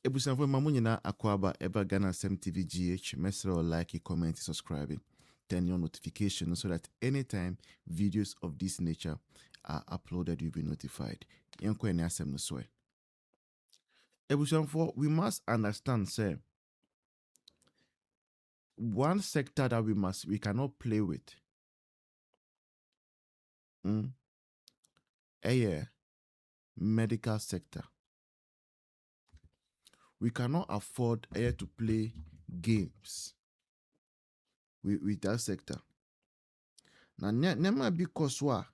Ebusanfo mamunyina akwaba eba Ghana Sem TV GH. Mesro like, comment, subscribing, turn your notifications so that anytime videos of this nature are uploaded, you'll be notified. Yanko ene asem no so. Ebusanfo, we must understand, say, one sector that we cannot play with. Medical sector. We cannot afford to play games with that sector. Now, never because what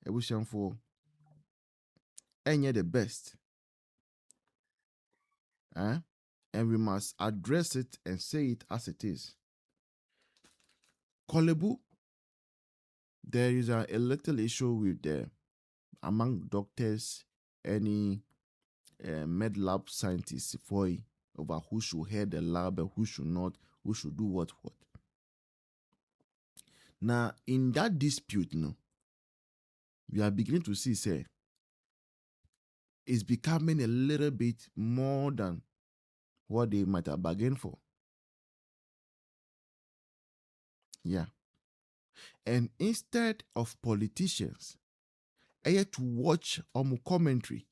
ebusanfo enye the best. And we must address it and say it as it is. Kolebu, there is a little issue with among doctors, any med lab scientists over who should head the lab and who should not, who should do what. Now, in that dispute, we are beginning to see, say, it's becoming a little bit more than what they might have bargained for. Yeah. And instead of politicians, to watch commentary,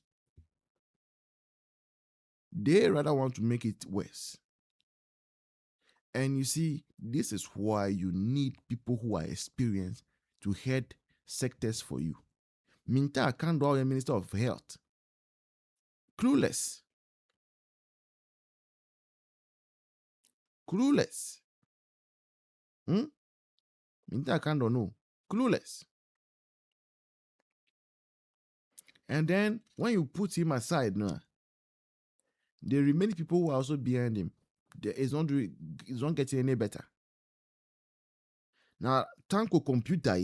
they rather want to make it worse. And you see, this is why you need people who are experienced to head sectors for you. Minta Akando, a Minister of Health, clueless. Minta Akando, no, clueless. And then when you put him aside, the remaining people who are also behind him, it's not getting any better. Now, tanko computer,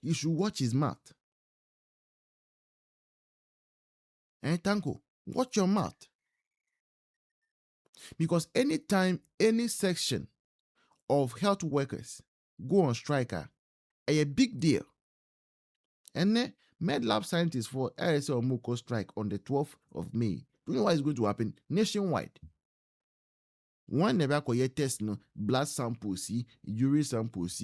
you should watch his mouth. Tanko, watch your mouth. Because anytime any section of health workers go on strike, a big deal. And then med lab scientists for ɛlse or Moko strike on the 12th of May. Do you know what is going to happen? Nationwide. One never could test blood samples, urine samples,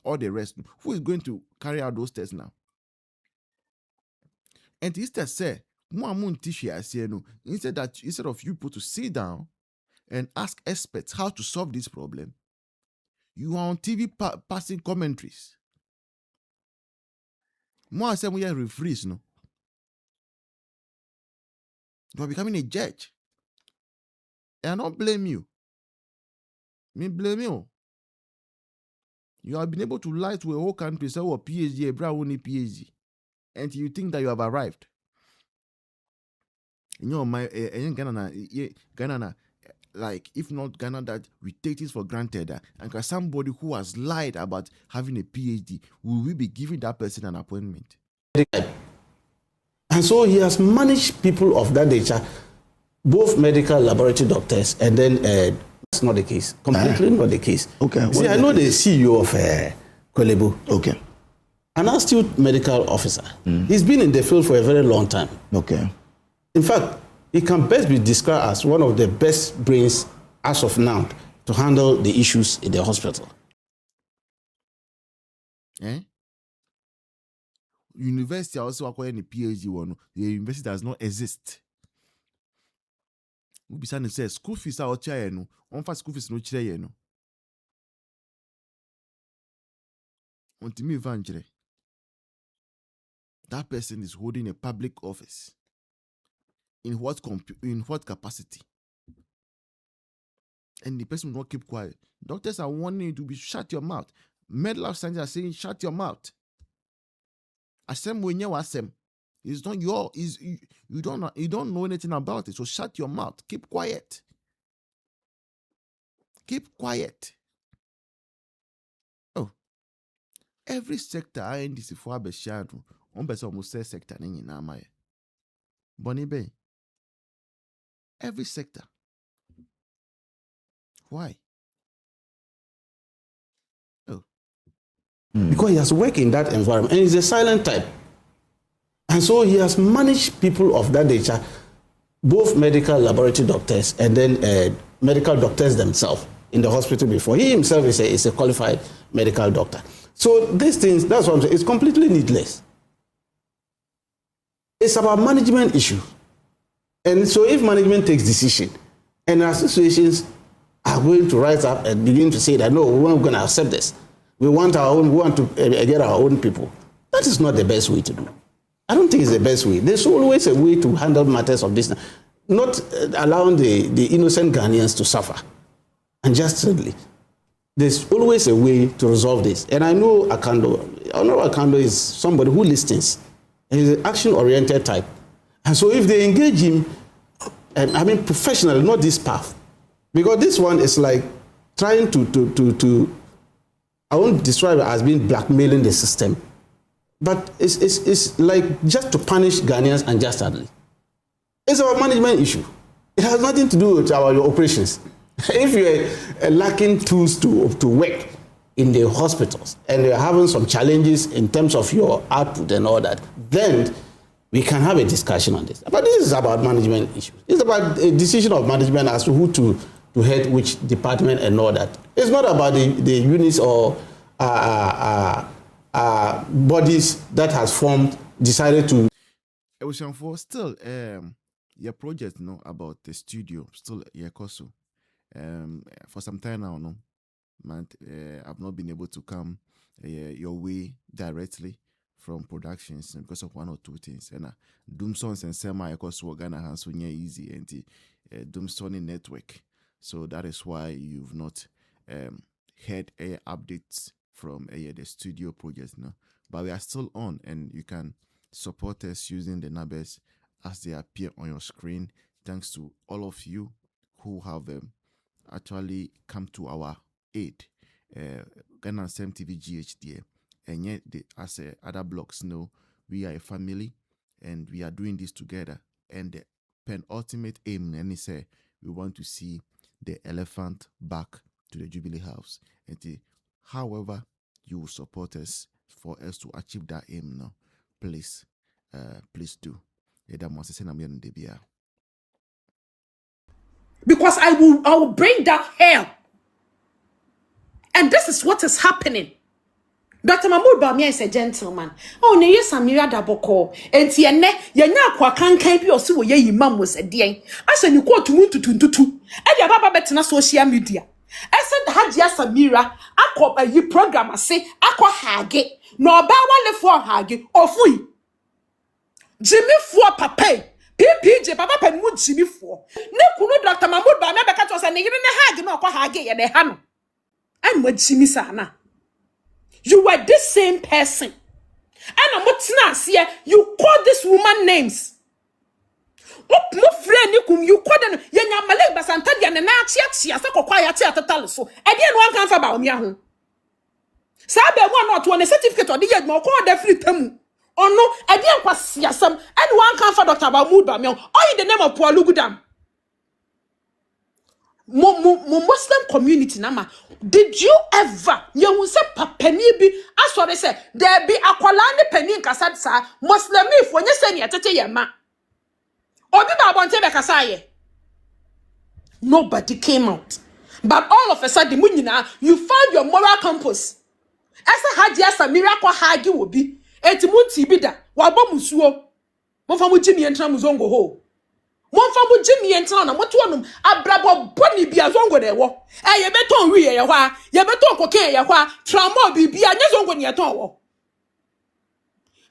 all the rest. Who is going to carry out those tests now? And instead say, instead of you people to sit down and ask experts how to solve this problem, you are on TV passing commentaries. More say we are referees, You are becoming a judge. And I don't blame you. Me blame you. You have been able to lie to a whole country, say, oh, PhD, a brown PhD. And you think that you have arrived. My Ghana, like, if not Ghana, that we take this for granted. And somebody who has lied about having a PhD, will we be giving that person an appointment? And so he has managed people of that nature, both medical laboratory doctors, and then that's not the case. Completely not the case. Okay. See, I know the CEO of Kolebu. Okay. An astute medical officer. He's been in the field for a very long time. Okay. In fact, he can best be described as one of the best brains as of now to handle the issues in the hospital. University also acquiring a PhD one. The university does not exist. We be saying say school fees are out no. On for school fees no chire no. Until me evangel. That person is holding a public office. In what capacity? And the person will not keep quiet. Doctors are warning you to be shut your mouth. Medical scientists are saying shut your mouth. Asem when you asem. It's not your you don't know anything about it. So shut your mouth. Keep quiet. Keep quiet. Oh. Every sector NDC for Abeshadu. On person almost say sector in Namaye. Bonnie Bay. Every sector. Why? Oh. Because he has worked in that environment and he's a silent type. And so he has managed people of that nature, both medical laboratory doctors and then medical doctors themselves in the hospital before. He himself is a qualified medical doctor. So these things, that's what I'm saying, it's completely needless. It's about management issue. And so if management takes decision and associations are going to rise up and begin to say that, no, we're not going to accept this. We want to get our own people. That is not the best way to do. I don't think it's the best way. There's always a way to handle matters of this, not allowing the innocent Ghanaians to suffer unjustly. There's always a way to resolve this. And I know Akando. Honorable Akando is somebody who listens. He's an action-oriented type. And so if they engage him, I mean professionally, not this path. Because this one is like trying to I won't describe it as being blackmailing the system. But it's like just to punish Ghanaians unjustly. It's our management issue. It has nothing to do with our operations. If you're lacking tools to work in the hospitals and you're having some challenges in terms of your output and all that, then we can have a discussion on this. But this is about management issues. It's about a decision of management as to who to head which department and all that. It's not about the units or bodies that has formed, decided to. For still, your project, about the studio, still, so. For some time now, I've not been able to come your way directly from productions because of one or two things. And Doomsons and Sema, Ghana hands so easy and Doomsony network. So that is why you've not heard updates from the studio project now. But we are still on, and you can support us using the numbers as they appear on your screen. Thanks to all of you who have actually come to our aid. Ghana TV GHD, and yet as other blogs know, we are a family and we are doing this together. And the penultimate aim, and is we want to see the elephant back to the Jubilee House. And however you will support us for us to achieve that aim now, please do. Because I will bring down hell. And this is what is happening. Dr. Mahmoud Bawumia is a gentleman. Oh, ne yes Samira Daboko. Enti ene yenya kwa kankan bi osi wo ye imam was edien. Asa ni ko tumuntutuntutu. E dia baba betena social media. Ese Hadia Samira akọ yi program ase akọ hage. No ba wale fo hage ofui. Jimmy fo papai. PPJ papa pen mu Jimmy fo. Ne kunu Dr. Mahmoud Bawumia beka to say ne yire ne hage no akọ hage ye ne ha no. And what Jimmy sana. You were this same person. And I'm not you call this woman names. You call them Yanya Malay Basantadia and Nachia, Sakoya Tia so. Again, one can for Bawumia. Sabe one not one a certificate or the yet more called the free temu. Oh no, again was yasam, and one can for Dr. Mahmoud Bawumia, or in the name of Pualugudam. Muslim community nama. Did you ever you say papeni bi asore say there be akwala ne peni nkasa sa Muslim if when you say ni atete yema obi ba bonte be kasa ye. Nobody came out, but all of a sudden you found your moral compass. Asa Hadia Samira kwa hagi obi eti munti bi da wa bɔ musuo mo fa mo jimi entra mu zongo ho. One from Jimmy and Town, what one abrabo bonny be a zongo de wo. Eh, ye beton we ye wa, ye beton cocaine ya wa, trauma be a yazongo ni at all.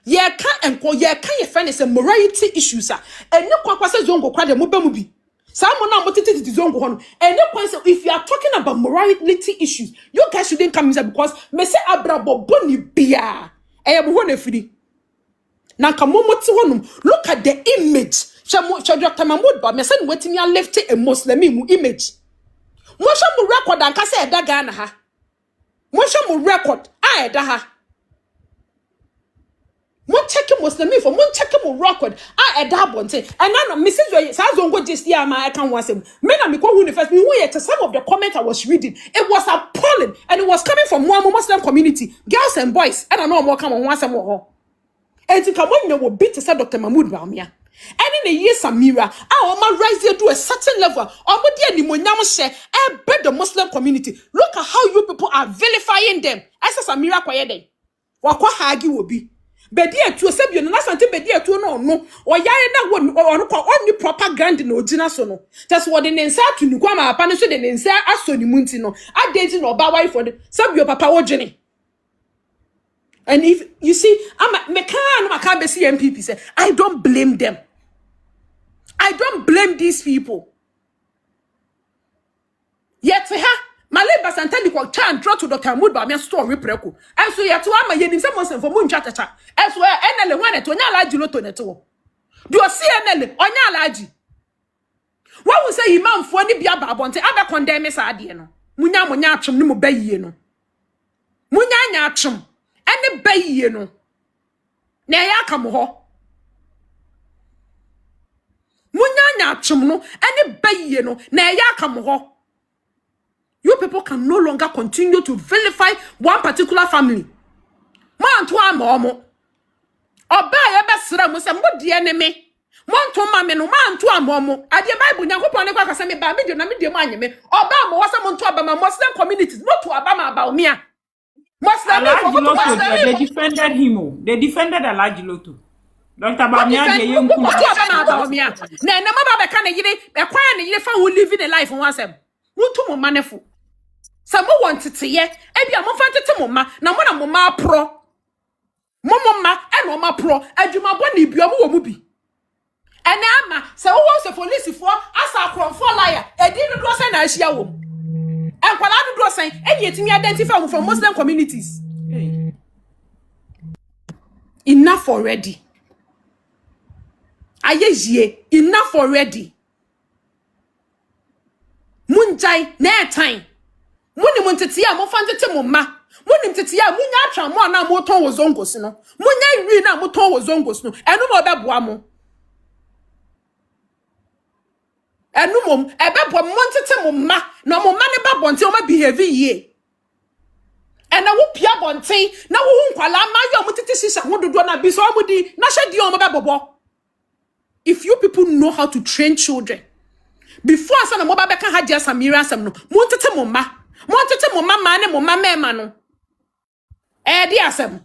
Ye can't and ye can't ye find a morality issues, and no quaquas zongo crowd a mubi. Someone now motivated to zongo hon, and no point if you are talking about morality issues, you guys shouldn't come in because me say abrabo bonny bia. I am one of free. Now come on, look at the image. Dr. Mahmoud Bawumia said waiting ya left a Muslim image. Mosha mu record and kase eda Ghana ha. Mosha mu record eda ha. Mon check Muslim for mon check mu record eda bonte. And now Mrs. Joy sa zongo just here ma I can once him. Me na me ko who first me who to some of the comments I was reading. It was appalling and it was coming from one Muslim community, girls and boys. I don't know more come on once more. And to come on will beat to say Dr. Mahmoud Bawumia. Any ne ye Samira, our man rise to a certain level. Or dear Nimonyam share, bet the Muslim community. Look at how you people are vilifying them. As a Samira Kwayede. Wakwa hagi will be. Bedia to a Sabian, and that's until Bedia to no, or Yana one or only propaganda no Ginasono. That's what the Nensa to Nuquama, Panaso, the Nensa, Asoni Muntino, I dating or Bawai for the Sabio Papa or Jenny. And if you see, I'm a mekan makabesi MPP say, I don't blame them. I don't blame these people. Yet ha, Maleba Santani kwa chan draw to Dr. Mudba me story preku. And so yet wa ma yenim se monsen for mun chatata. As well enele wane to nya alaji loto neto. Do see enele onya alaji. What we say imam fo ni bia ba bonte abe condemn sa ade no. Munya atwem ni mo bayie no. Munya nya atwem ene bayie no. Na ya ka mo ho. Munya atwem no ene bayie no na ya ka mo ho. You people can no longer continue to vilify one particular family. Man to amomo. Oba ye besra mo se mo de eneme. Man to ma me no man to amomo. Ade Bible Nyankopon ne kwa kasa me ba me de na me de mo anyeme. Oba mo wasa mo to abama Muslim communities, not to abama about me. Muslim they defended him. They defended Alaji Loto. Dr. Bamia de young about me. Na na ma ba ka na yire, e kwa na yire fa who living a life on asem. Mutu mo manefo. Some want to ye, Ebia Mofante Moma, Namona Moma pro. Momma and Mama pro, and you ma boni biomo mubi. And Amma, so wants a police for Asa Cron for liar, and didn't do a nice yaw. And Paladu do saying, and yet me identify from Muslim communities. Enough already. Aye, enough already. Munjai, nair time. Muni muntetia mo fantete mo ma. Muni mtetia munya atwa mo na mo ton wo zongos no. Munya wi na mo ton wo zongos no. Enu mo beboa mo. Enu mo ebeboa mo ntete mo ma. Na mo ma ne ba bonte o ma behave ye. Ena wo pia bonte na wo nkwala ma yo mo tete sisa ho dodo na bi so mo di na hwedi o mo bebobo. If you people know how to train children, before I na mo ba beka hadia Samira asem no, mo ntete mo ma. Montete mo mama ne mo mama no. Di asem.